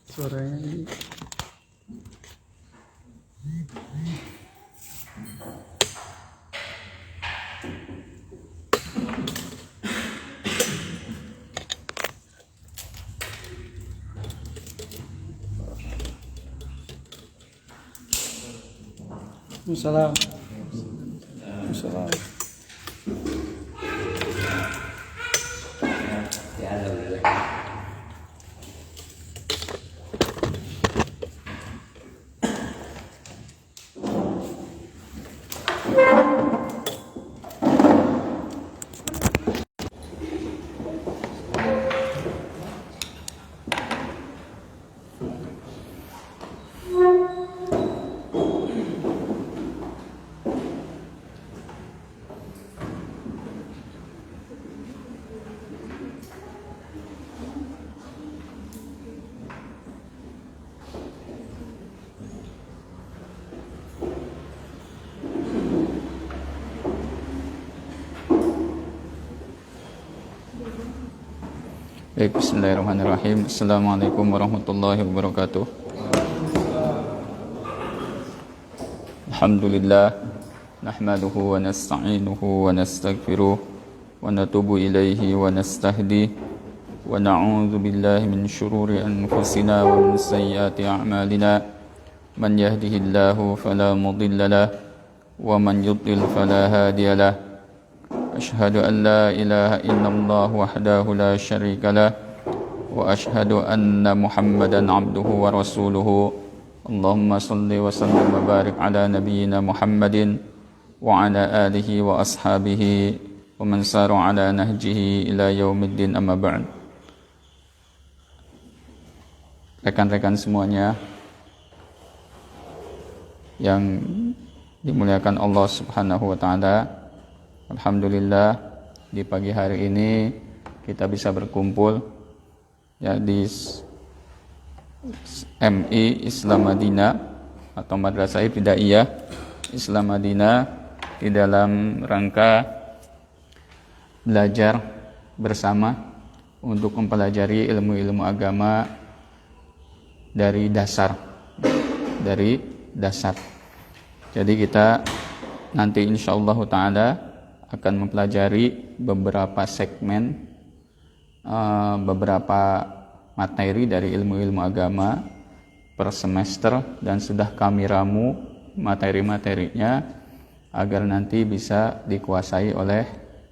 Suaranya ini. Assalamualaikum. Assalamualaikum. Baik, bismillahirrahmanirrahim. Assalamualaikum warahmatullahi wabarakatuh. Alhamdulillah, nahmaduhu wa nasta'inuhu wa nastaghfiruh wa natubu ilaihi wa nastahdi wa na'udzu billahi min syururi anfusina wa min sayyiati a'malina. Man yahdihillahu fala mudilla lahu wa man yudlil fala hadiya lahu. Asyhadu an la ilaha illallah wahdahu la syarika lah wa asyhadu anna Muhammadan abduhu wa rasuluhu. Allahumma salli wa sallim wa barik ala nabiyyina Muhammadin wa ala alihi wa ashabihi wa man sara ala nahjihi ila yaumiddin, amma ba'd. Rekan-rekan semuanya yang dimuliakan Allah Subhanahu wa taala, alhamdulillah di pagi hari ini kita bisa berkumpul ya di MI Islam Madinah atau Madrasah Ibtidaiyah Islam Madinah di dalam rangka belajar bersama untuk mempelajari ilmu-ilmu agama dari dasar. Jadi kita nanti insyaallah taala akan mempelajari beberapa segmen, beberapa materi dari ilmu-ilmu agama per semester, dan sudah kami ramu materi-materinya agar nanti bisa dikuasai oleh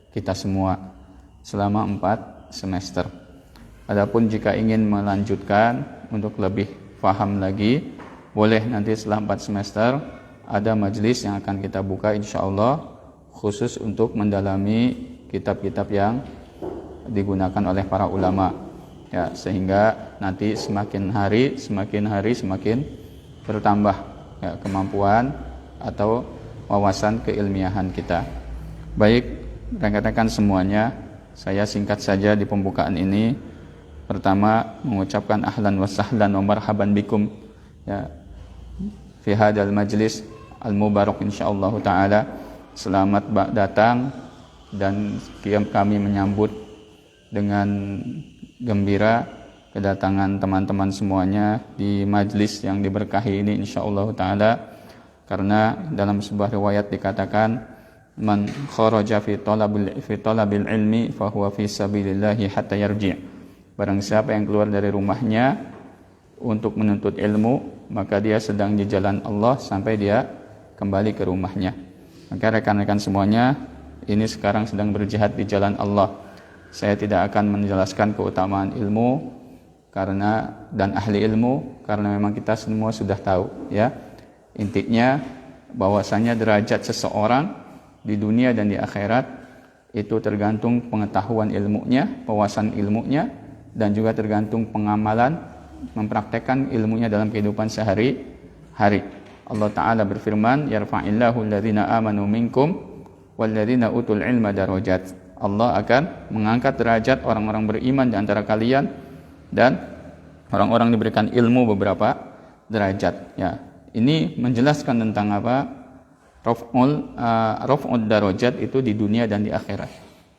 kita semua selama 4 semester. Adapun jika ingin melanjutkan untuk lebih paham lagi, boleh nanti setelah 4 semester ada majelis yang akan kita buka insyaallah khusus untuk mendalami kitab-kitab yang digunakan oleh para ulama ya, sehingga nanti semakin hari semakin bertambah ya, kemampuan atau wawasan keilmiahan kita. Baik rekan-rekan semuanya, saya singkat saja di pembukaan ini. Pertama, mengucapkan ahlan wa sahlan wa marhaban bikum ya fi hadzal majlis al mubarak insyaallah taala. Selamat datang, dan kami menyambut dengan gembira kedatangan teman-teman semuanya di majlis yang diberkahi ini insyaallah taala, karena dalam sebuah riwayat dikatakan man kharaja fi talabil ilmi fa huwa fi sabilillahi hatta yarji'. Barang siapa yang keluar dari rumahnya untuk menuntut ilmu, maka dia sedang di jalan Allah sampai dia kembali ke rumahnya. Maka rekan-rekan semuanya, ini sekarang sedang berjihad di jalan Allah. Saya tidak akan menjelaskan keutamaan ilmu dan ahli ilmu, karena memang kita semua sudah tahu ya. Intinya bahwasanya derajat seseorang di dunia dan di akhirat itu tergantung pengetahuan ilmunya, wawasan ilmunya, dan juga tergantung pengamalan, mempraktekkan ilmunya dalam kehidupan sehari-hari. Allah Ta'ala berfirman, yarfa'illahu alladhina amanu minkum walladhina utul ilma darajat. Allah akan mengangkat derajat orang-orang beriman di antara kalian, dan orang-orang diberikan ilmu beberapa derajat ya. Ini menjelaskan tentang apa? Raf'ul darajat itu di dunia dan di akhirat.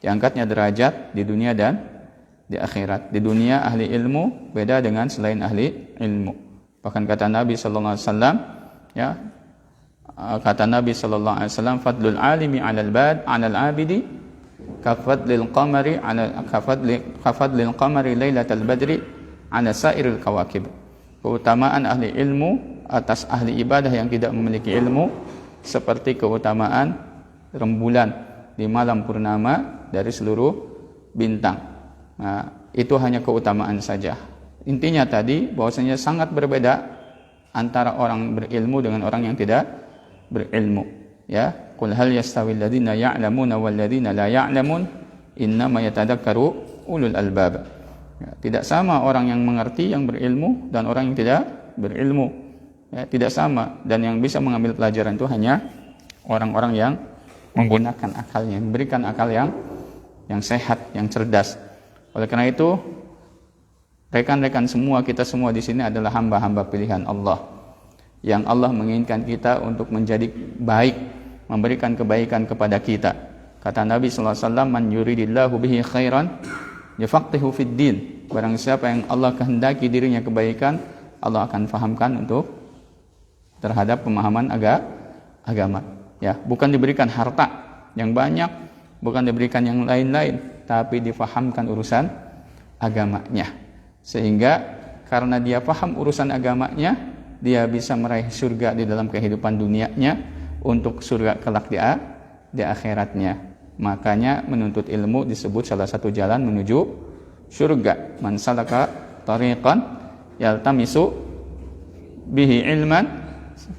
Diangkatnya derajat di dunia dan di akhirat. Di dunia ahli ilmu beda dengan selain ahli ilmu. Bahkan kata Nabi sallallahu alaihi wasallam, ya, kata Nabi sallallahu alaihi wasallam, fadlul alimi 'alal 'abidi kafadlil qamari lailatal badri 'ala sairil kawakib. Keutamaan ahli ilmu atas ahli ibadah yang tidak memiliki ilmu seperti keutamaan rembulan di malam purnama dari seluruh bintang. Nah, itu hanya keutamaan saja. Intinya tadi bahwasanya sangat berbeda antara orang berilmu dengan orang yang tidak berilmu. Ya, qul hal yastawil ladzina ya'lamuna wal ladzina la ya'lamun innama yatadakkaru ulul albab. Ya, tidak sama orang yang mengerti yang berilmu dan orang yang tidak berilmu. Ya, tidak sama, dan yang bisa mengambil pelajaran itu hanya orang-orang yang menggunakan akalnya, memberikan akal yang sehat, yang cerdas. Oleh karena itu, rekan-rekan semua, kita semua di sini adalah hamba-hamba pilihan Allah, yang Allah menginginkan kita untuk menjadi baik, memberikan kebaikan kepada kita. Kata Nabi sallallahu alaihi wasallam, man yuridillahu bihi khairan yafaqihu fid din. Barang siapa yang Allah kehendaki dirinya kebaikan, Allah akan fahamkan untuk terhadap pemahaman agama. Ya, bukan diberikan harta yang banyak, bukan diberikan yang lain-lain, tapi difahamkan urusan agamanya. Sehingga karena dia paham urusan agamanya, dia bisa meraih surga di dalam kehidupan dunianya, untuk surga kelak di akhiratnya. Makanya menuntut ilmu disebut salah satu jalan menuju surga. Man salaka tariqan yaltamisu bihi ilman,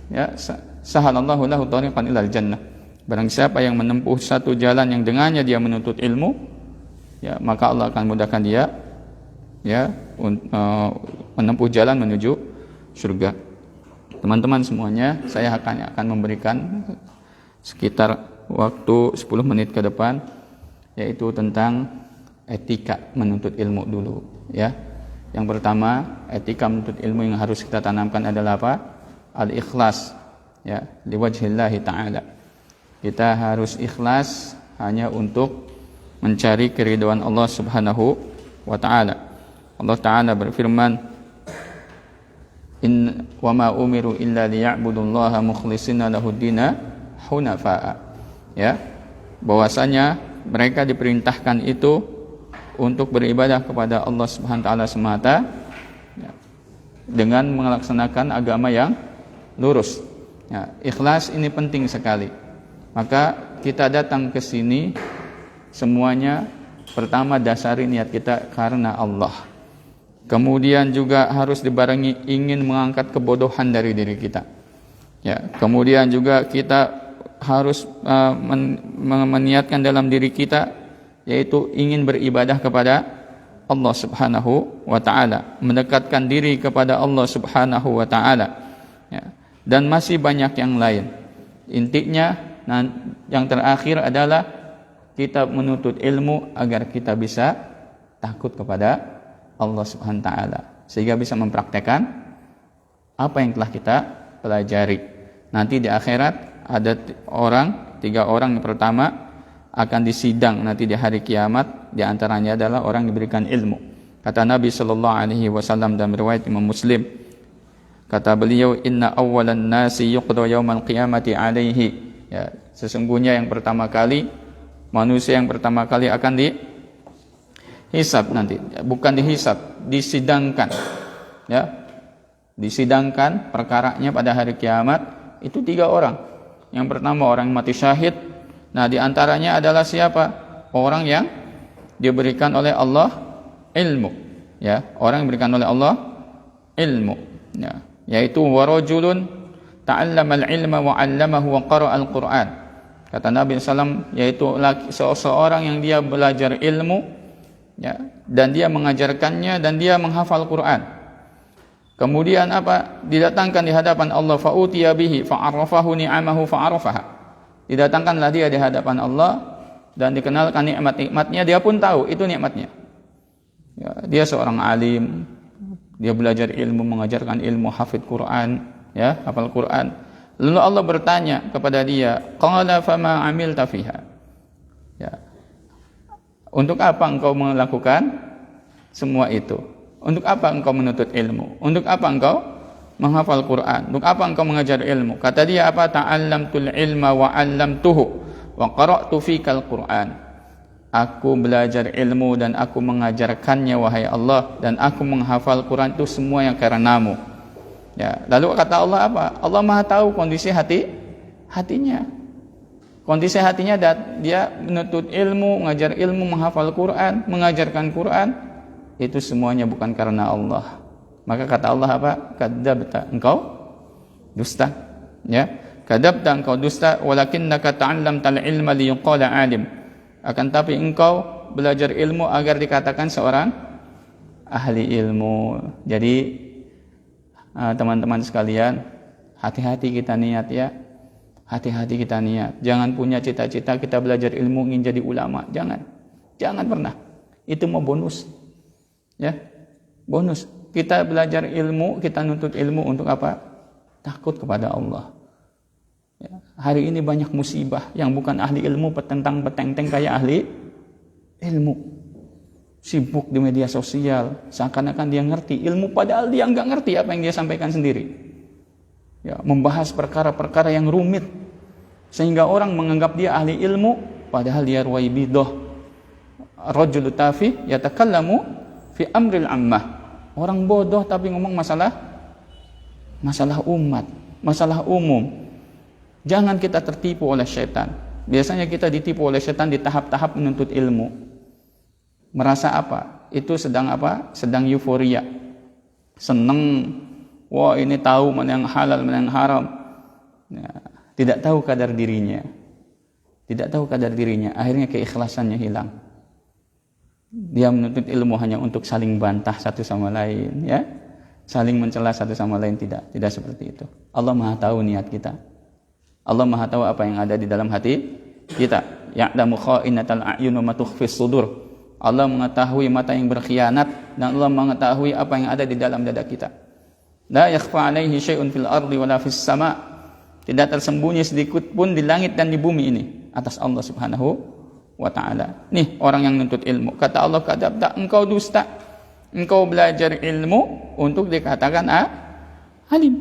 ya, sahalallahu lahu tariqan ilal jannah. Barang siapa yang menempuh satu jalan yang dengannya dia menuntut ilmu, ya, maka Allah akan mudahkan dia, ya, menempuh jalan menuju surga. Teman-teman semuanya, saya akan memberikan sekitar waktu 10 menit ke depan, yaitu tentang etika menuntut ilmu dulu, ya. Yang pertama, etika menuntut ilmu yang harus kita tanamkan adalah apa? Al-ikhlas, ya, liwajhillahi ta'ala. Kita harus ikhlas hanya untuk mencari keridhaan Allah Subhanahu wa ta'ala. Allah Ta'ala berfirman, in wa ma umiru illa liya'budullaha mukhlishina lahuddina hunafa'a. Ya, bahwasanya mereka diperintahkan itu untuk beribadah kepada Allah Subhanahu wa taala semata, ya, dengan melaksanakan agama yang lurus. Ya, ikhlas ini penting sekali. Maka kita datang ke sini semuanya pertama dasari niat kita karena Allah. Kemudian juga harus dibarengi ingin mengangkat kebodohan dari diri kita. Ya, kemudian juga kita harus meniatkan dalam diri kita, yaitu ingin beribadah kepada Allah Subhanahu wa taala, mendekatkan diri kepada Allah Subhanahu wa taala. Ya, dan masih banyak yang lain. Intinya yang terakhir adalah kita menuntut ilmu agar kita bisa takut kepada Allah Subhanahu wa taala, sehingga bisa mempraktekkan apa yang telah kita pelajari. Nanti di akhirat ada 3 orang yang pertama akan disidang nanti di hari kiamat, di antaranya adalah orang yang diberikan ilmu. Kata Nabi sallallahu alaihi wasallam dalam riwayat Imam Muslim, kata beliau, inna awwalan nasi yuqda yaumal qiyamati alaihi. Ya, sesungguhnya yang pertama kali, manusia yang pertama kali akan dihisab nanti, bukan dihisab, disidangkan. Ya, disidangkan perkaranya pada hari kiamat itu 3 orang. Yang pertama orang yang mati syahid. Nah, di antaranya adalah siapa? Orang yang diberikan oleh Allah ilmu. Ya, orang yang diberikan oleh Allah ilmu. Ya, yaitu warajulun ta'allamal ilma wa 'allamahu wa qara'al Qur'an. Kata Nabi SAW, yaitu seorang yang dia belajar ilmu, ya, dan dia mengajarkannya dan dia menghafal Quran. Kemudian apa? Didatangkan di hadapan Allah, fa'utiya bihi fa'arafahu ni'amahu fa'arafaha. Didatangkanlah dia di hadapan Allah dan dikenalkan nikmat-nikmatnya, dia pun tahu itu nikmatnya. Ya, dia seorang alim, dia belajar ilmu, mengajarkan ilmu, hafid Quran, ya, hafal Quran. Lalu Allah bertanya kepada dia, qala fama 'amilta fiha. Ya. Untuk apa engkau melakukan semua itu. Untuk apa engkau menuntut ilmu? Untuk apa engkau menghafal Quran? Untuk apa engkau mengajar ilmu? Kata dia apa? Ta'allamtul ilma wa 'allamtuhu wa qara'tu fikal Quran. Aku belajar ilmu dan aku mengajarkannya wahai Allah, dan aku menghafal Quran itu semua yang karenamu. Ya, lalu kata Allah apa? Allah Maha tahu kondisi hatinya. Kondisi hatinya dia menuntut ilmu, mengajar ilmu, menghafal Quran, mengajarkan Quran, itu semuanya bukan karena Allah. Maka kata Allah apa? Kadzabta, engkau dusta. Ya, kadzabta, engkau dusta, walakinnaka ta'allamtal ilma liyuqala alim. Akan tapi engkau belajar ilmu agar dikatakan seorang ahli ilmu. Jadi teman-teman sekalian, hati-hati kita niat ya. Hati-hati kita niat. Jangan punya cita-cita kita belajar ilmu ingin jadi ulama. Jangan pernah. Itu mau bonus. Ya, bonus. Kita belajar ilmu, kita nuntut ilmu untuk apa? Takut kepada Allah. Ya, hari ini banyak musibah yang bukan ahli ilmu petentang petenteng kayak ahli ilmu. Sibuk di media sosial, seakan-akan dia ngerti ilmu, padahal dia nggak ngerti apa yang dia sampaikan sendiri. Ya, membahas perkara-perkara yang rumit sehingga orang menganggap dia ahli ilmu, padahal dia ruwaibidah. Rajul tafi yatakallamu fi amril ammah. Orang bodoh tapi ngomong masalah umat, masalah umum. Jangan kita tertipu oleh syaitan. Biasanya kita ditipu oleh syaitan di tahap-tahap menuntut ilmu. Merasa apa? Itu sedang apa? Sedang euforia. Seneng. Wah, ini tahu mana yang halal, mana yang haram. Ya, tidak tahu kadar dirinya. Tidak tahu kadar dirinya. Akhirnya keikhlasannya hilang. Dia menuntut ilmu hanya untuk saling bantah satu sama lain, ya. Saling mencela satu sama lain, tidak seperti itu. Allah Maha tahu niat kita. Allah Maha tahu apa yang ada di dalam hati kita. Ya'lamu kha'inatal a'yun wa ma tukhfis sudur. Allah mengetahui mata yang berkhianat, dan Allah mengetahui apa yang ada di dalam dada kita. La yakhfa 'alaihi syai'un fil ardi wala fis sama'. Tidak tersembunyi sedikit pun di langit dan di bumi ini atas Allah Subhanahu wa ta'ala. Nih orang yang nuntut ilmu. Kata Allah, kadzabta, engkau dusta. Engkau belajar ilmu untuk dikatakan alim.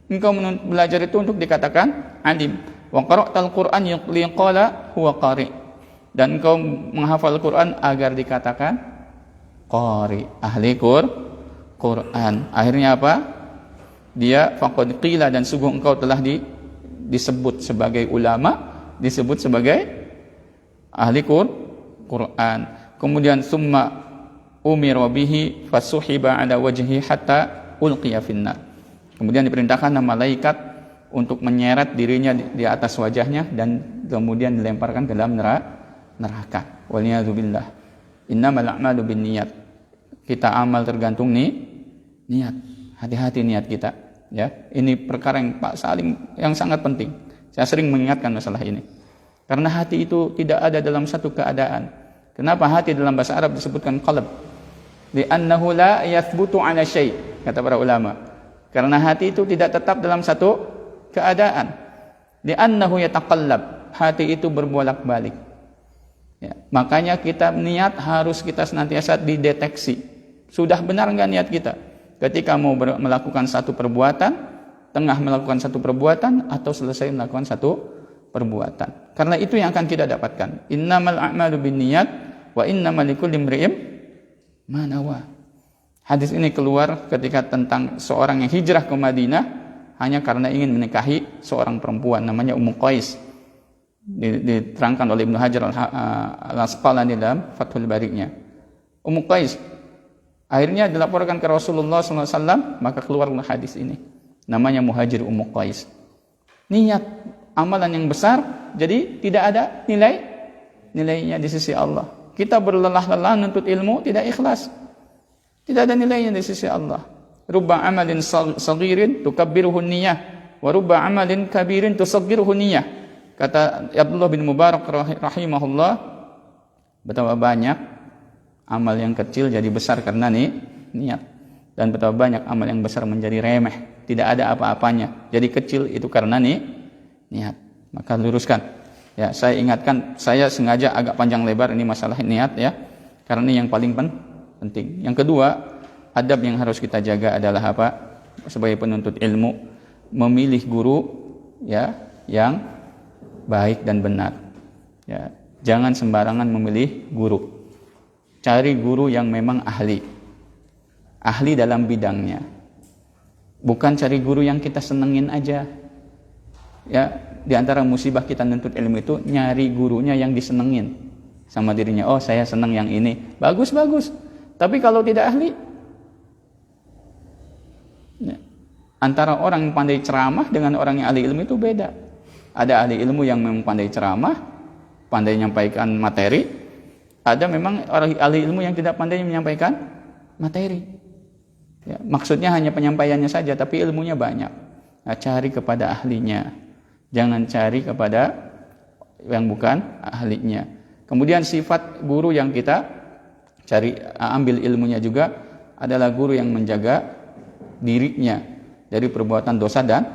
Engkau belajar itu untuk dikatakan alim. Wa qara'tal Qur'an liqala huwa qari. Dan engkau menghafal Quran agar dikatakan qari, ahli Quran. Akhirnya apa? Dia faqad qila, dan sungguh engkau telah disebut sebagai ulama, disebut sebagai ahli Quran. Kemudian summa umira bihi fasuhiba ala wajhi hatta ulqiya finnar. Kemudian diperintahkan malaikat untuk menyeret dirinya di atas wajahnya dan kemudian dilemparkan ke dalam neraka. Waliyadzubillah. Innamal a'malu binniyat. Kita amal tergantung niat. Hati-hati niat kita, ya. Ini perkara yang Pak Salim yang sangat penting. Saya sering mengingatkan masalah ini. Karena hati itu tidak ada dalam satu keadaan. Kenapa hati dalam bahasa Arab disebutkan qalb? Li'annahu la yathbutu 'ala syai', kata para ulama. Karena hati itu tidak tetap dalam satu keadaan. Li'annahu yataqallab. Hati itu berbolak-balik. Ya, makanya kita niat harus kita senantiasa dideteksi. Sudah benar enggak niat kita? Ketika mau melakukan satu perbuatan, tengah melakukan satu perbuatan, atau selesai melakukan satu perbuatan. Karena itu yang akan kita dapatkan. Innamal a'malu binniyat wa innamal likulli imri'in ma nawa. Hadis ini keluar ketika tentang seorang yang hijrah ke Madinah hanya karena ingin menikahi seorang perempuan namanya Ummu Qais. Diterangkan oleh Ibnu Hajar Al-Asqalani dalam Fathul Bari-nya. Ummu Qais akhirnya dilaporkan ke Rasulullah SAW, maka keluarlah hadis ini. Namanya Muhajir Ummu Qais. Niat amalan yang besar, jadi tidak ada nilainya di sisi Allah. Kita berlelah-lelah nuntut ilmu, tidak ikhlas. Tidak ada nilainya di sisi Allah. Rubba amalin saghirin tukabbiruhu niyah, wa rubba amalin kabirin tusaggiruhu niyah. Kata Abdullah bin Mubarak rahimahullah, betapa banyak amal yang kecil jadi besar karena niat, dan betapa banyak amal yang besar menjadi remeh, tidak ada apa-apanya. Jadi kecil itu karena niat. Maka luruskan. Ya, saya ingatkan, saya sengaja agak panjang lebar ini masalah niat ya, karena ini yang paling penting. Yang kedua, adab yang harus kita jaga adalah apa? Sebagai penuntut ilmu, memilih guru ya yang baik dan benar. Ya, jangan sembarangan memilih guru. Cari guru yang memang ahli dalam bidangnya. Bukan cari guru yang kita senengin aja. Ya, di antara musibah kita menuntut ilmu itu nyari gurunya yang disenengin sama dirinya. Oh, saya senang yang ini. Bagus. Tapi kalau tidak ahli, ya, antara orang yang pandai ceramah dengan orang yang ahli ilmu itu beda. Ada ahli ilmu yang memang pandai ceramah, pandai menyampaikan materi. Ada memang orang ahli ilmu yang tidak pandai menyampaikan materi. Ya, maksudnya hanya penyampaiannya saja, tapi ilmunya banyak. Nah, cari kepada ahlinya. Jangan cari kepada yang bukan ahlinya. Kemudian sifat guru yang kita cari ambil ilmunya juga adalah guru yang menjaga dirinya dari perbuatan dosa dan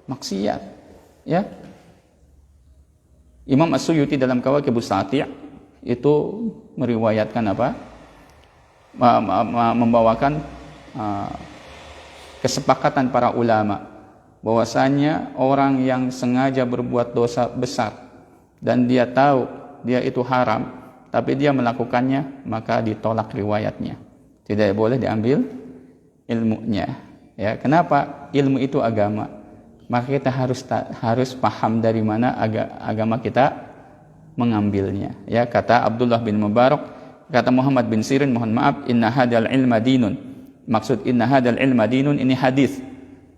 maksiat. Ya. Imam As-Suyuti dalam Kawakibus Sati' itu meriwayatkan apa? Membawakan kesepakatan para ulama bahwasanya orang yang sengaja berbuat dosa besar dan dia tahu dia itu haram tapi dia melakukannya, maka ditolak riwayatnya. Tidak boleh diambil ilmunya. Ya, kenapa? Ilmu itu agama. Maka kita harus paham dari mana agama kita mengambilnya. Ya, kata Abdullah bin Mubarak, kata Muhammad bin Sirin, mohon maaf, inna hadal ilma dinun. Maksud inna hadal ilma dinun ini hadis.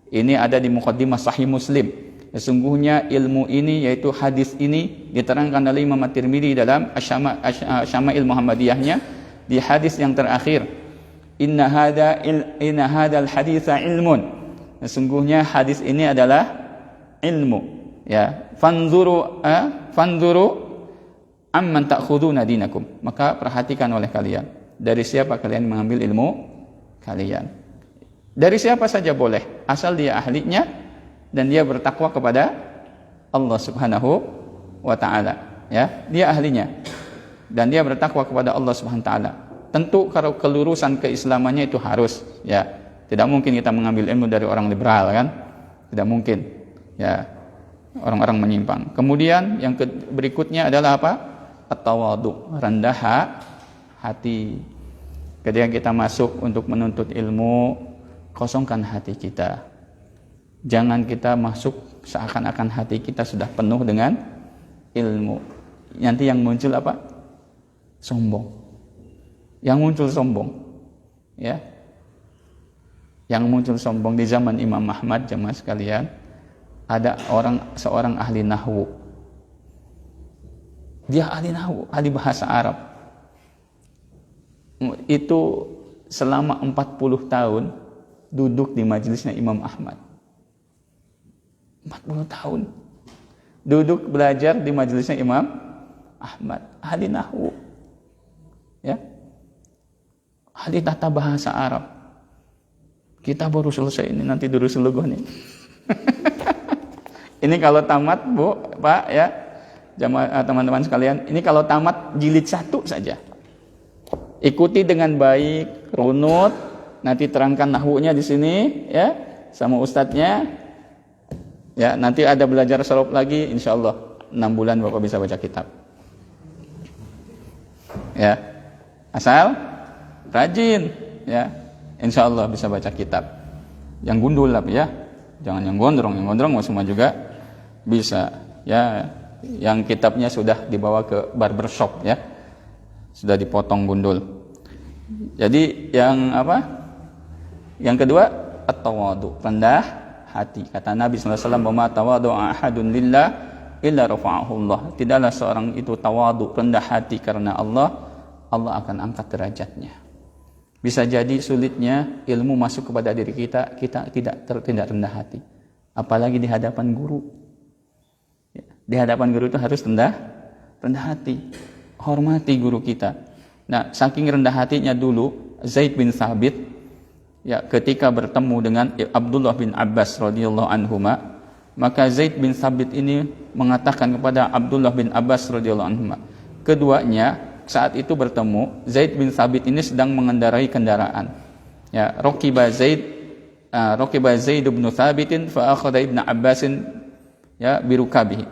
Ini ada di muqaddimah Sahih Muslim. Sesungguhnya ilmu ini, yaitu hadis ini, diterangkan oleh Imam At-Tirmidzi dalam Syama'il Muhammadiyahnya di hadis yang terakhir. Inna hadal haditha ilmun. Sesungguhnya hadis ini adalah ilmu. Ya, fanzuru amman ta'khuduna dinakum. Maka perhatikan oleh kalian, dari siapa kalian mengambil ilmu kalian. Dari siapa saja boleh, asal dia ahlinya dan dia bertakwa kepada Allah Subhanahu wa taala. Ya, dia ahlinya dan dia bertakwa kepada Allah Subhanahu wa taala. Tentu kalau kelurusan keislamannya itu harus, ya. Tidak mungkin kita mengambil ilmu dari orang liberal, kan? Tidak mungkin. Ya, orang-orang menyimpang. Kemudian yang berikutnya adalah apa? At-tawadhu, rendah hati. Ketika kita masuk untuk menuntut ilmu, kosongkan hati kita. Jangan kita masuk seakan-akan hati kita sudah penuh dengan ilmu. Nanti yang muncul apa? Sombong. Yang muncul sombong. Ya. Yang muncul sombong di zaman Imam Ahmad, jemaah sekalian, ada seorang ahli nahwu. Dia ahli nahwu, ahli bahasa Arab. Itu selama 40 tahun duduk di majelisnya Imam Ahmad. 40 tahun duduk belajar di majelisnya Imam Ahmad, ahli nahwu. Ya. Ahli tata bahasa Arab. Kita baru selesai ini, nanti dulu seluguh nih. Ini kalau tamat, Bu, Pak, ya, teman-teman sekalian, ini kalau tamat jilid 1 saja. Ikuti dengan baik, runut, nanti terangkan nahwunya di sini, ya, sama ustadznya. Ya, nanti ada belajar shalop lagi, insyaallah 6 bulan Bapak bisa baca kitab. Ya, asal rajin, ya, insyaallah bisa baca kitab. Yang gundul lah, ya, jangan yang gondrong semua juga bisa. Ya, yang kitabnya sudah dibawa ke barbershop, ya, sudah dipotong gundul. Jadi yang apa? Yang kedua, at-tawadhu, rendah hati. Kata Nabi sallallahu alaihi wasallam, "Ma tawadhu'a ahadun lillah illa rafa'ahu Allah." Tidaklah seorang itu tawadhu, rendah hati karena Allah, Allah akan angkat derajatnya. Bisa jadi sulitnya ilmu masuk kepada diri kita tidak rendah hati. Apalagi di hadapan guru. Di hadapan guru itu harus rendah hati. Hormati guru kita. Nah, saking rendah hatinya dulu Zaid bin Thabit, ya, ketika bertemu dengan Abdullah bin Abbas radhiyallahu anhuma, maka Zaid bin Thabit ini mengatakan kepada Abdullah bin Abbas radhiyallahu anhuma, keduanya saat itu bertemu, Zaid bin Thabit ini sedang mengendarai kendaraan. Ya, raqiba Zaid bin Thabitin fa akhadha Ibnu Abbasin ya birukabihi.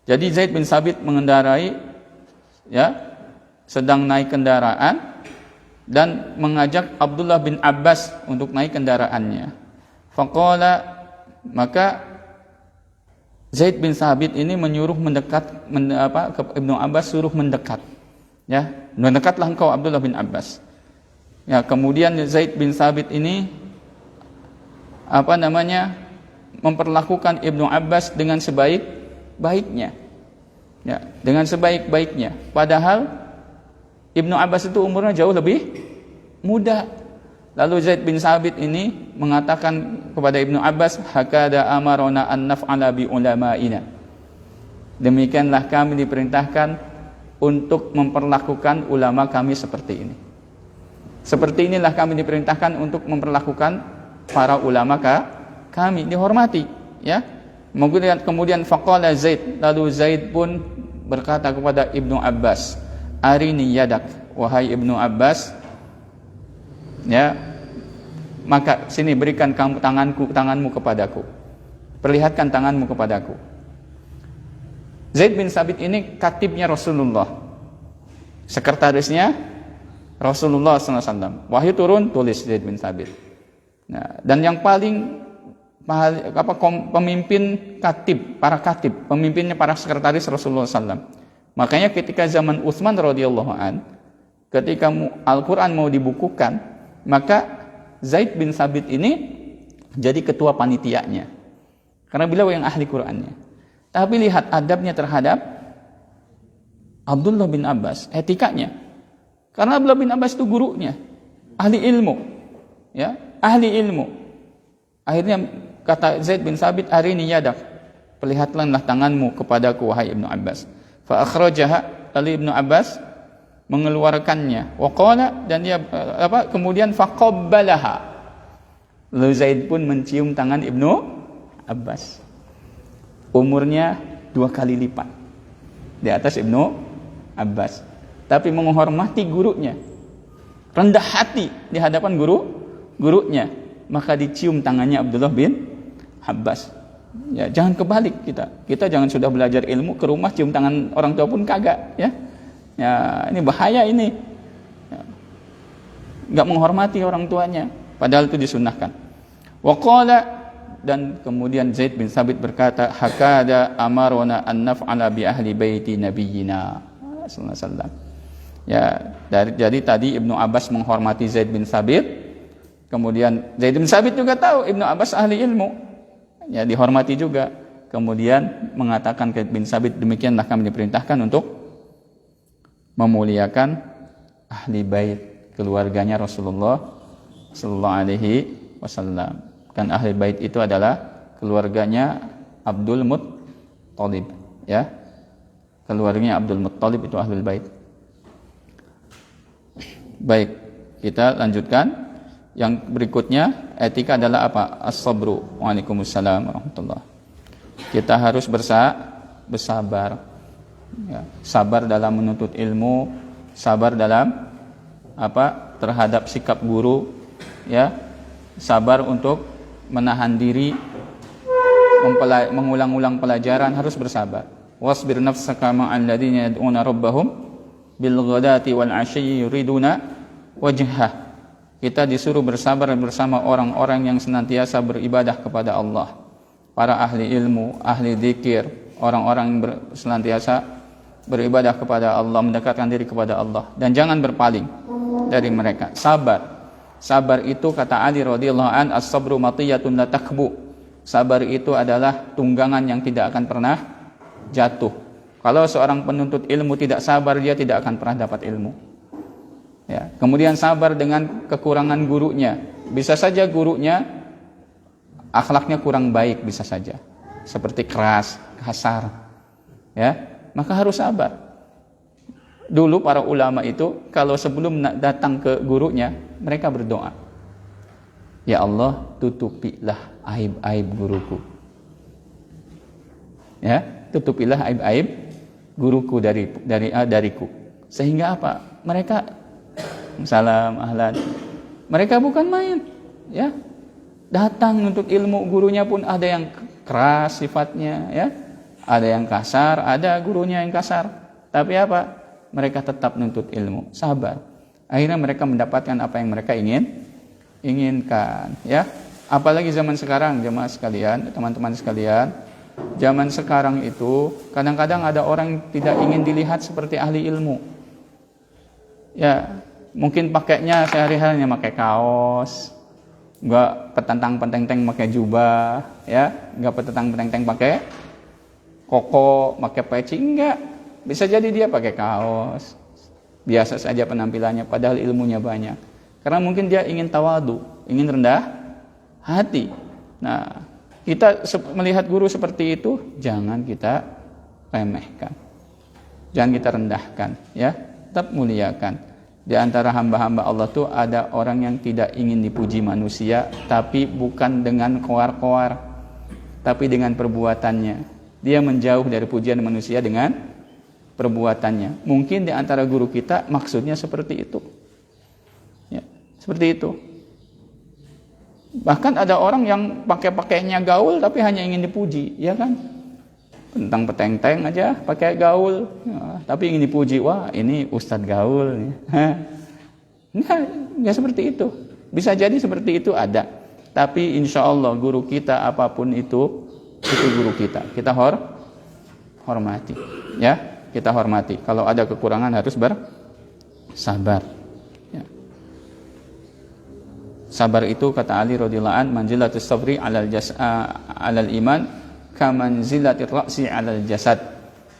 Jadi Zaid bin Thabit mengendarai, ya, sedang naik kendaraan dan mengajak Abdullah bin Abbas untuk naik kendaraannya. Faqala, maka Zaid bin Thabit ini menyuruh ke Ibnu Abbas, suruh mendekat. Ya, mendekatlah engkau Abdullah bin Abbas. Ya, kemudian Zaid bin Thabit ini memperlakukan Ibnu Abbas dengan sebaik-baiknya. Ya, dengan sebaik-baiknya. Padahal Ibnu Abbas itu umurnya jauh lebih muda. Lalu Zaid bin Thabit ini mengatakan kepada Ibnu Abbas, hakada amarona an naf'ala bi ulama'ina. Demikianlah kami diperintahkan untuk memperlakukan ulama kami seperti ini. Seperti inilah kami diperintahkan untuk memperlakukan para ulama kami, dihormati, ya. Kemudian faqala Zaid, lalu Zaid pun berkata kepada Ibnu Abbas, arini yadak, wahai Ibnu Abbas, ya, maka sini berikan kamu tanganmu kepadaku, perlihatkan tanganmu kepadaku. Zaid bin Thabit ini katibnya Rasulullah, sekretarisnya Rasulullah SAW. Wahyu turun, tulis Zaid bin Thabit. Nah, dan yang paling pemimpin katib, para katib, pemimpinnya para sekretaris Rasulullah SAW. Makanya ketika zaman Utsman radhiyallahu an, ketika Al-Quran mau dibukukan, maka Zaid bin Thabit ini jadi ketua panitianya, karena beliau yang ahli Qurannya. Tapi lihat adabnya terhadap Abdullah bin Abbas, etikanya. Karena Abdullah bin Abbas itu gurunya, ahli ilmu, ya, ahli ilmu. Akhirnya kata Zaid bin Thabit, arini yadak, perlihatkanlah tanganmu kepadaku wahai Ibnu Abbas. Fa akhrajaha, lalu Ibnu Abbas mengeluarkannya. Wa qala, dan dia kemudian faqabbalaha. Lalu Zaid pun mencium tangan Ibnu Abbas. Umurnya 2 kali lipat di atas Ibnu Abbas, tapi menghormati gurunya, rendah hati di hadapan gurunya, maka dicium tangannya Abdullah bin Abbas. Ya, jangan kebalik kita jangan sudah belajar ilmu ke rumah cium tangan orang tua pun kagak, ya. Ya, ini bahaya ini. Ya. Enggak menghormati orang tuanya, padahal itu disunnahkan. Wa qala, dan kemudian Zaid bin Thabit berkata, hakada amarona an naf'ala bi ahli baiti nabiyina sallallahu alaihi wasallam. Ya, jadi tadi Ibnu Abbas menghormati Zaid bin Thabit, kemudian Zaid bin Thabit juga tahu Ibnu Abbas ahli ilmu, ya, dihormati juga. Kemudian mengatakan ke bin Thabit, demikianlah kami diperintahkan untuk memuliakan ahli bait, keluarganya Rasulullah sallallahu alaihi wasallam. Kan ahli bait itu adalah keluarganya Abdul Muttalib, ya. Keluarganya Abdul Muttalib itu ahli bait. Baik, kita lanjutkan. Yang berikutnya, etika adalah apa? As-sabru. Waalaikumsalam warahmatullahi. Kita harus bersabar. Ya, sabar dalam menuntut ilmu, sabar dalam terhadap sikap guru, ya. Sabar untuk menahan diri, mengulang-ulang pelajaran, harus bersabar. Wasbir nafsaka ma'al ladzina yad'una rabbahum bil ghadati wal 'ashyi yuriduna wajhah. Kita disuruh bersabar bersama orang-orang yang senantiasa beribadah kepada Allah, para ahli ilmu, ahli zikir, orang-orang yang senantiasa beribadah kepada Allah, mendekatkan diri kepada Allah, dan jangan berpaling dari mereka. Sabar itu, kata Ali radhiyallahu an, as-sabru matiyatun la takbu. Sabar itu adalah tunggangan yang tidak akan pernah jatuh. Kalau seorang penuntut ilmu tidak sabar, dia tidak akan pernah dapat ilmu. Ya. Kemudian sabar dengan kekurangan gurunya. Bisa saja gurunya akhlaknya kurang baik, bisa saja. Seperti keras, kasar. Ya, maka harus sabar. Dulu para ulama itu kalau sebelum datang ke gurunya, mereka berdoa, ya Allah, tutupilah aib-aib guruku. Ya, tutupilah aib-aib guruku dariku. Sehingga apa? Mereka salam ahlan. Mereka bukan main, ya. Datang untuk ilmu, gurunya pun ada yang keras sifatnya, ya. Ada yang kasar, ada gurunya yang kasar. Tapi apa? Mereka tetap nuntut ilmu, sabar. Akhirnya mereka mendapatkan apa yang mereka inginkan, ya. Apalagi zaman sekarang, jemaah sekalian, teman-teman sekalian, zaman sekarang itu kadang-kadang ada orang yang tidak ingin dilihat seperti ahli ilmu. Ya, mungkin pakainya sehari-harinya pakai kaos, enggak petentang-petenteng pakai jubah, ya, enggak petentang-petenteng pakai koko, pakai peci, enggak. Bisa jadi dia pakai kaos, biasa saja penampilannya, padahal ilmunya banyak. Karena mungkin dia ingin tawadu, ingin rendah hati. Nah, kita melihat guru seperti itu, jangan kita remehkan, jangan kita rendahkan, ya, tetap muliakan. Di antara hamba-hamba Allah tuh ada orang yang tidak ingin dipuji manusia, tapi bukan dengan koar-koar, tapi dengan perbuatannya. Dia menjauh dari pujian manusia dengan perbuatannya. Mungkin di antara guru kita maksudnya seperti itu, ya, seperti itu. Bahkan ada orang yang pakainya gaul tapi hanya ingin dipuji, ya kan? Tentang peteng-teng aja pakai gaul, ya, tapi ingin dipuji. Wah, ini ustadz gaul. Nggak seperti itu. Bisa jadi seperti itu ada. Tapi insya Allah guru kita apapun itu guru kita. Kita hormati, ya. Kita hormati. Kalau ada kekurangan harus bersabar. Ya. Sabar itu kata Ali radhiyallahu an, manzilatus sabri 'alal iman kamanzilatir ra'si 'alal jasad.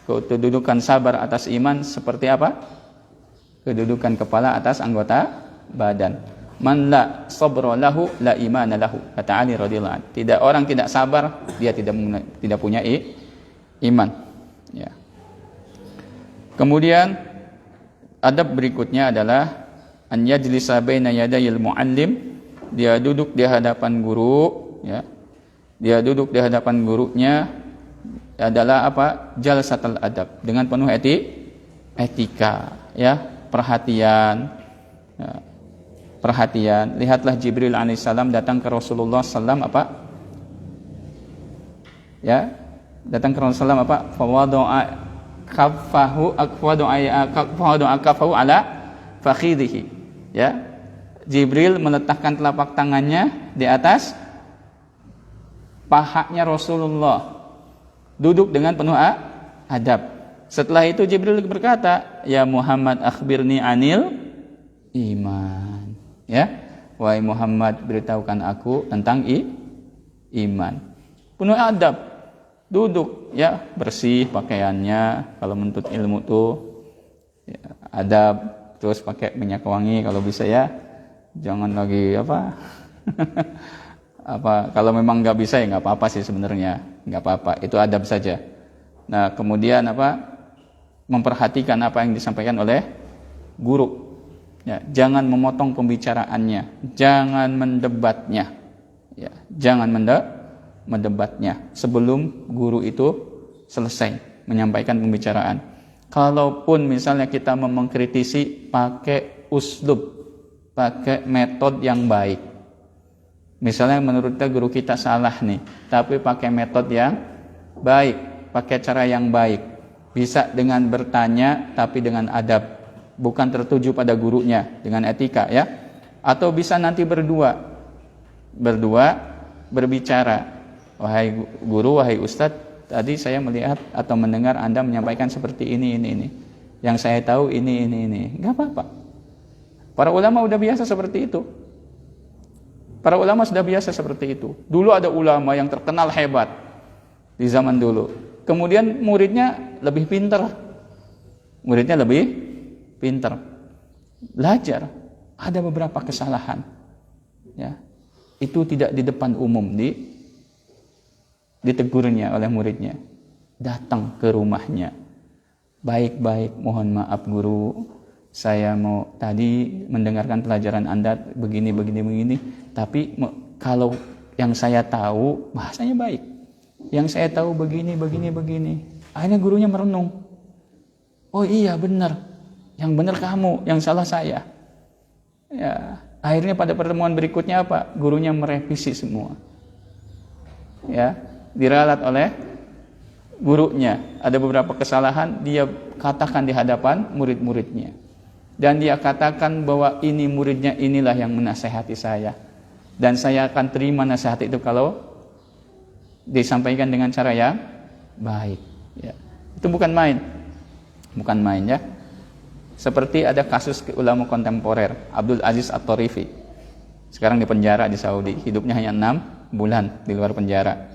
Kedudukan sabar atas iman seperti apa? Kedudukan kepala atas anggota badan. Man la sabra lahu la imana lahu. Kata Ali radhiyallahu an. Orang tidak sabar, dia tidak punya iman. Ya. Kemudian adab berikutnya adalah an yajlisa baina yadayil muallim. Dia duduk di hadapan guru, ya. Dia duduk di hadapan gurunya adalah apa? Jalsatul adab, dengan penuh etika, ya, perhatian. Ya. Perhatian. Lihatlah Jibril alaihissalam datang ke Rasulullah sallam apa? Ya, datang ke Rasulullah apa? Fawadu'a kafahu ala fakhidhihi. Ya. Jibril meletakkan telapak tangannya di atas pahanya Rasulullah. Duduk dengan penuh adab. Setelah itu Jibril berkata, "Ya Muhammad, akhbirni anil iman." Ya, wahai Muhammad, beritahukan aku tentang iman. Penuh adab. Duduk, ya, bersih pakaiannya. Kalau menuntut ilmu tuh, ya, adab. Terus pakai minyak wangi kalau bisa, ya. Jangan lagi apa apa, kalau memang nggak bisa ya nggak apa-apa sih sebenarnya, nggak apa-apa, itu adab saja. Nah, kemudian apa, memperhatikan apa yang disampaikan oleh guru, ya, jangan memotong pembicaraannya, jangan mendebatnya, ya, jangan mendebatnya sebelum guru itu selesai menyampaikan pembicaraan. Kalaupun misalnya kita mengkritisi, pakai uslub, pakai metode yang baik. Misalnya menurut kita guru kita salah nih, tapi pakai metode yang baik, pakai cara yang baik. Bisa dengan bertanya tapi dengan adab, bukan tertuju pada gurunya, dengan etika, ya. Atau bisa nanti berdua berbicara. Wahai guru, wahai ustadz, tadi saya melihat atau mendengar Anda menyampaikan seperti ini. Yang saya tahu ini. Enggak apa-apa. Para ulama udah biasa seperti itu. Para ulama sudah biasa seperti itu. Dulu ada ulama yang terkenal hebat di zaman dulu. Kemudian muridnya lebih pintar. Belajar. Ada beberapa kesalahan. Ya. Itu tidak di depan umum, ditegurnya oleh muridnya. Datang ke rumahnya. Baik-baik, mohon maaf guru, saya mau tadi mendengarkan pelajaran Anda begini. Tapi kalau yang saya tahu bahasanya baik. Yang saya tahu begini. Akhirnya gurunya merenung. Oh iya benar. Yang benar kamu, yang salah saya. Ya, akhirnya pada pertemuan berikutnya apa? Gurunya merevisi semua. Ya, diralat oleh gurunya. Ada beberapa kesalahan dia katakan di hadapan murid-muridnya. Dan dia katakan bahwa ini muridnya inilah yang menasehati saya. Dan saya akan terima nasihat itu kalau disampaikan dengan cara yang baik. Ya. Itu bukan main. Bukan main ya. Seperti ada kasus ulama kontemporer Abdul Aziz At-Tarifi. Sekarang di penjara di Saudi. Hidupnya hanya 6 bulan di luar penjara.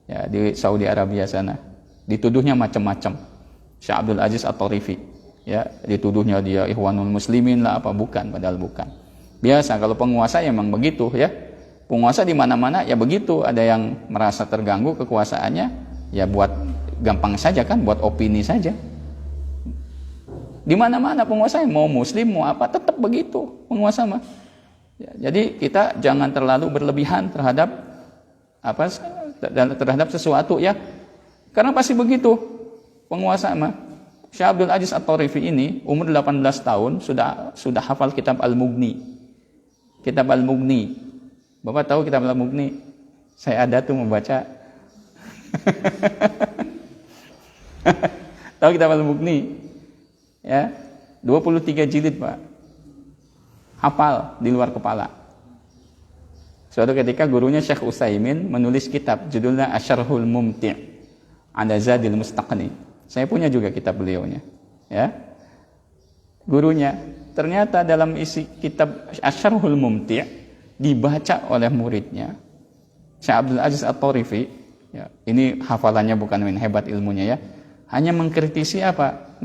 Ya, di Saudi Arabia sana. Dituduhnya macam-macam. Syekh Abdul Aziz At-Tarifi. Ya, dituduhnya dia Ikhwanul Muslimin lah apa, bukan, padahal bukan. Biasa kalau penguasa emang begitu ya. Penguasa di mana-mana ya begitu. Ada yang merasa terganggu kekuasaannya, ya buat gampang saja kan, buat opini saja. Di mana-mana penguasa mau muslim mau apa tetap begitu penguasa mah. Ya, jadi kita jangan terlalu berlebihan terhadap sesuatu ya. Karena pasti begitu penguasa mah. Syekh Abdul Aziz At-Tarifi ini umur 18 tahun sudah hafal kitab Al-Mughni. Kitab Al-Mughni. Bapak tahu kitab Al-Mughni? Saya ada tuh membaca. Tahu kitab Al-Mughni? Ya, 23 jilid, Pak. Hafal di luar kepala. Suatu ketika gurunya Syekh Utsaimin menulis kitab judulnya Asyarhul Mumti' ala Zadil Mustaqni. Saya punya juga kitab beliaunya. Ya. Gurunya ternyata dalam isi kitab Asyarhul Mumti' dibaca oleh muridnya Syekh Abdul Aziz At-Tarifi. Ya, ini hafalannya bukan main hebat ilmunya ya. Hanya mengkritisi apa?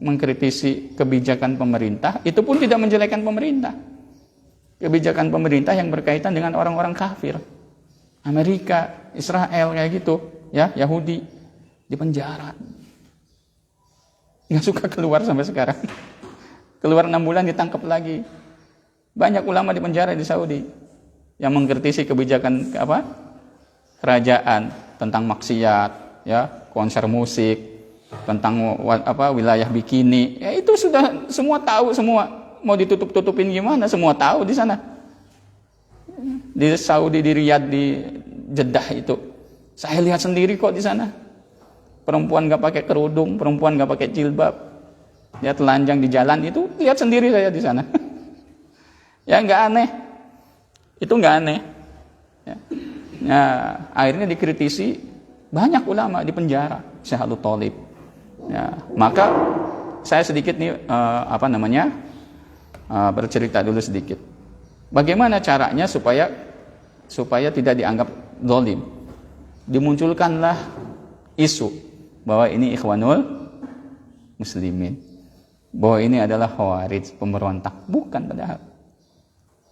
Mengkritisi kebijakan pemerintah, itu pun tidak menjelekkan pemerintah. Kebijakan pemerintah yang berkaitan dengan orang-orang kafir. Amerika, Israel kayak gitu, ya, Yahudi di penjara. Nggak suka keluar sampai sekarang. Keluar 6 bulan ditangkap lagi. Banyak ulama di penjara di Saudi yang mengkritisi kebijakan apa? Kerajaan tentang maksiat, ya, konser musik, tentang apa wilayah bikini, ya itu sudah semua tahu semua. Mau ditutup-tutupin gimana? Semua tahu di sana. Di Saudi, di Riyadh, di Jeddah itu. Saya lihat sendiri kok di sana. Perempuan nggak pakai kerudung, perempuan nggak pakai jilbab, dia telanjang di jalan itu lihat sendiri saya di sana. Ya nggak aneh. Itu nggak aneh. Ya. Nah, akhirnya dikritisi banyak ulama di penjara. Syekh Abdul Thalib. Ya, maka saya sedikit nih bercerita dulu sedikit. Bagaimana caranya supaya tidak dianggap zalim? Dimunculkanlah isu bahwa ini Ikhwanul Muslimin, bahwa ini adalah Khawarij, pemberontak. Bukan padahal.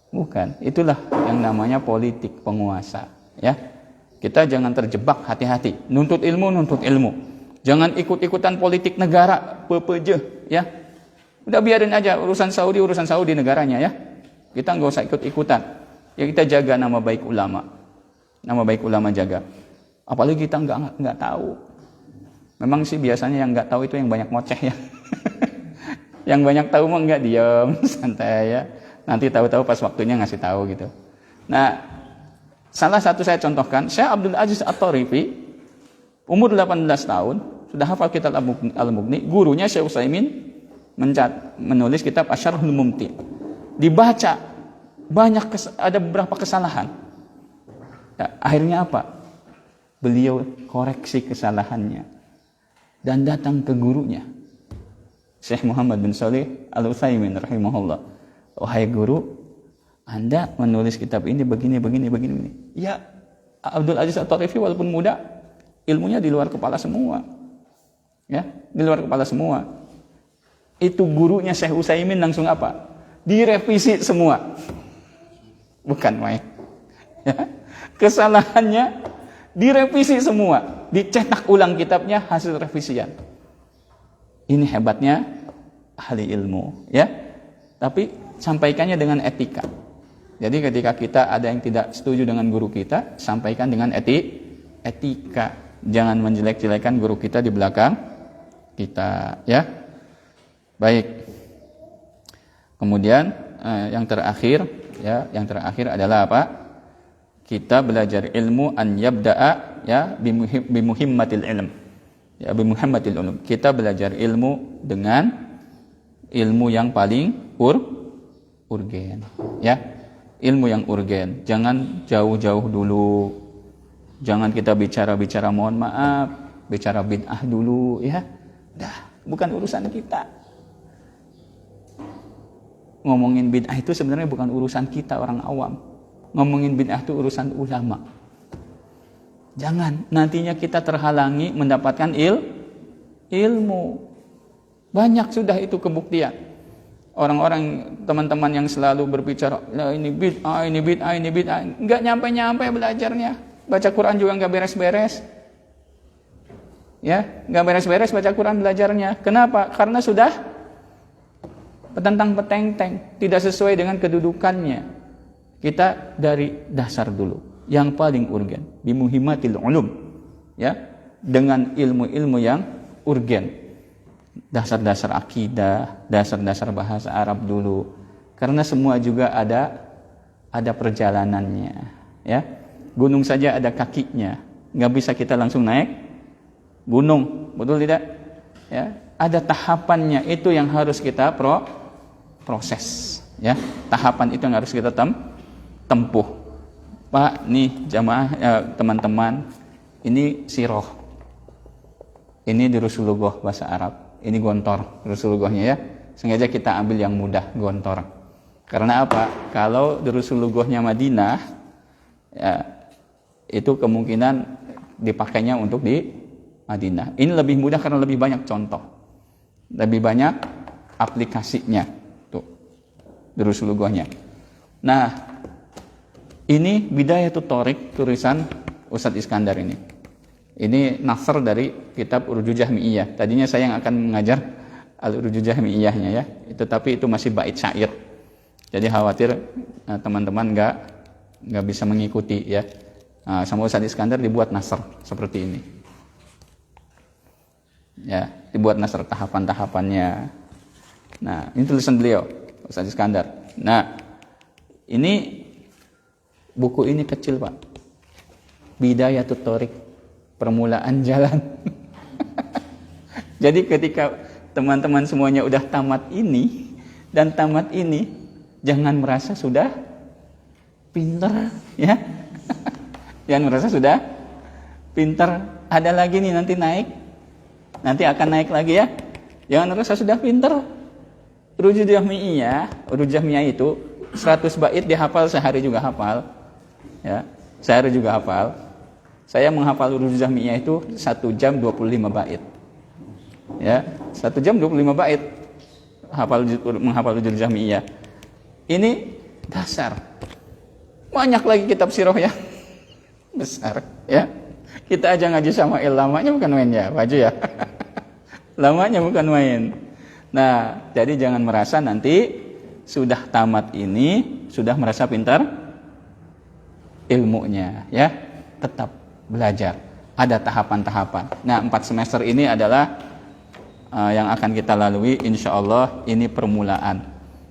Bukan. Itulah yang namanya politik penguasa, ya. Kita jangan terjebak, hati-hati. Nuntut ilmu. Jangan ikut-ikutan politik negara, pepeje, ya. Udah biarin aja urusan Saudi negaranya ya. Kita nggak usah ikut-ikutan. Ya kita jaga nama baik ulama. Nama baik ulama jaga. Apalagi kita nggak tahu. Memang sih biasanya yang nggak tahu itu yang banyak ngoceh ya. Yang banyak tahu mah nggak diam, santai ya. Nanti tahu-tahu pas waktunya ngasih tahu gitu. Nah, salah satu saya contohkan, Syekh Abdul Aziz At-Tarifi umur 18 tahun, sudah hafal kitab Al-Mughni. Gurunya Syekh Utsaimin menulis kitab Asyarhul Mumti'. Dibaca, ada beberapa kesalahan. Ya, akhirnya apa? Beliau koreksi kesalahannya dan datang ke gurunya, Syekh Muhammad bin Shalih Al-Utsaimin rahimahullah. Wahai guru, Anda menulis kitab ini begini. Ya, Abdul Aziz At-Tarifi walaupun muda, ilmunya di luar kepala semua. Ya, di luar kepala semua. Itu gurunya Syekh Utsaimin langsung apa? Direvisi semua. Bukan main. Ya. Kesalahannya direvisi semua, dicetak ulang kitabnya hasil revisian. Ini hebatnya ahli ilmu, ya. Tapi sampaikannya dengan etika. Jadi ketika kita ada yang tidak setuju dengan guru kita, sampaikan dengan etika. Jangan menjelek-jelekan guru kita di belakang kita, ya. Baik. Kemudian yang terakhir adalah apa? Kita belajar ilmu an yabda'a ya bimuhimmatil ilm. Ya bimuhimmatil ilm. Kita belajar ilmu dengan ilmu yang paling urgen. Ya. Ilmu yang urgen. Jangan jauh-jauh dulu. Jangan kita bicara-bicara mohon maaf, bicara bid'ah dulu ya. Bukan urusan kita. Ngomongin bid'ah itu sebenarnya bukan urusan kita orang awam. Ngomongin bid'ah itu urusan ulama. Jangan nantinya kita terhalangi mendapatkan ilmu. Banyak sudah itu kebuktian. Orang-orang teman-teman yang selalu berbicara, ini bid'ah, enggak nyampe-nyampe belajarnya. Baca Quran juga enggak beres-beres. Ya, enggak beres-beres baca Quran belajarnya. Kenapa? Karena sudah petentang-petenteng, tidak sesuai dengan kedudukannya. Kita dari dasar dulu, yang paling urgen, bimuhimmatil ulum, ya, dengan ilmu-ilmu yang urgen. Dasar-dasar akidah, dasar-dasar bahasa Arab dulu. Karena semua juga ada perjalanannya, ya. Gunung saja ada kakinya, nggak bisa kita langsung naik gunung, betul tidak? Ya, ada tahapannya, itu yang harus kita proses, ya. Tahapan itu yang harus kita tempuh. Pak, nih jamaah teman-teman, ini sirah, ini Durusulullah bahasa Arab, ini gontor Durusulullahnya ya. Sengaja kita ambil yang mudah, gontor. Karena apa? Kalau Durusulullahnya Madinah, ya, itu kemungkinan dipakainya untuk di Madinah. Ini lebih mudah karena lebih banyak contoh, lebih banyak aplikasinya. Tuh, Durusulullahnya. Nah, ini Bidayatul Thoriq tulisan Ustadz Iskandar ini. Ini nasr dari kitab Urjujah Mi'iyah. Tadinya saya yang akan mengajar Al-Urjujah Mi'iyahnya ya. Tapi itu masih bait syair. Jadi khawatir teman-teman nggak bisa mengikuti ya. Sama Ustadz Iskandar dibuat nasr seperti ini. Ya, dibuat nasr tahapan-tahapannya. Nah, ini tulisan beliau, Ustadz Iskandar. Nah, ini buku ini kecil, Pak. Bidayatul Thoriq, permulaan jalan. Jadi ketika teman-teman semuanya udah tamat ini dan tamat ini, jangan merasa sudah pintar, ya. Jangan merasa sudah pintar. Ada lagi nih nanti naik. Nanti akan naik lagi ya. Jangan merasa sudah pintar. Urjujah Mi'iyah itu 100 bait dihafal sehari juga hafal. Ya, sehari juga hafal. Saya menghafal Urjujah Mi'iyah itu 1 jam 25 bait. Ya, 1 jam 25 bait menghafal Urjujah Mi'iyah. Ini dasar. Banyak lagi kitab sirah ya. Besar, ya. Kita aja ngaji sama lamanya bukan main ya, Baju ya. Lamanya bukan main. Nah, jadi jangan merasa nanti sudah tamat ini sudah merasa pintar ilmunya, ya. Tetap belajar. Ada tahapan-tahapan. Nah, 4 semester ini adalah yang akan kita lalui, insya Allah ini permulaan.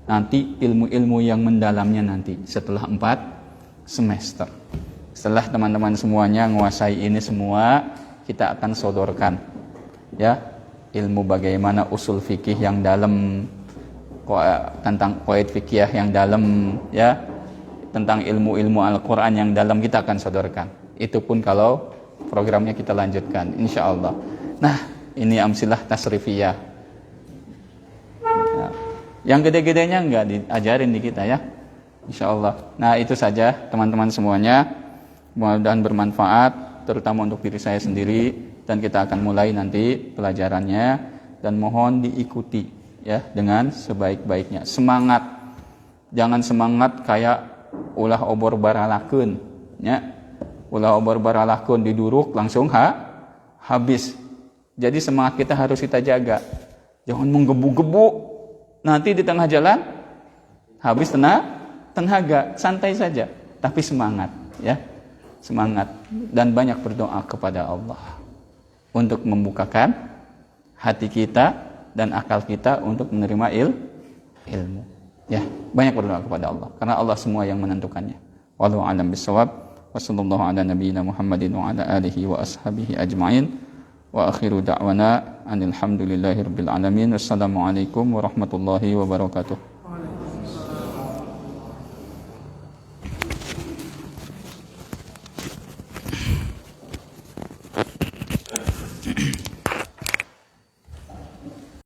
Nanti ilmu-ilmu yang mendalamnya nanti setelah 4 semester. Setelah teman-teman semuanya menguasai ini semua, kita akan sodorkan, ya, ilmu bagaimana usul fikih yang dalam, tentang qawaid fikih yang dalam, ya, tentang ilmu-ilmu Al-Quran yang dalam kita akan sodorkan. Itu pun kalau programnya kita lanjutkan, insya Allah. Nah, ini amsilah tasrifiyah. Nah, yang gede-gedenya enggak diajarin di kita ya, insya Allah. Nah, itu saja teman-teman semuanya. Mudah-mudahan bermanfaat, terutama untuk diri saya sendiri, dan kita akan mulai nanti pelajarannya, dan mohon diikuti ya dengan sebaik-baiknya. Semangat, jangan semangat kayak ulah obor baralakeun, ya. Ulah obor baralakeun diduruk langsung habis. Jadi semangat kita harus kita jaga. Jangan menggebu-gebu, nanti di tengah jalan habis tenaga. Santai saja, tapi semangat, ya. Semangat dan banyak berdoa kepada Allah untuk membukakan hati kita dan akal kita untuk menerima ilmu. Ya, banyak berdoa kepada Allah karena Allah semua yang menentukannya. Wallahu a'lam bishawab. Wassallallahu ala nabiyyina Muhammadin wa ala alihi wa ashabihi ajma'in. Wa akhiru da'wana anil hamdulillahi rabbil alamin. Wassalamualaikum warahmatullahi wabarakatuh.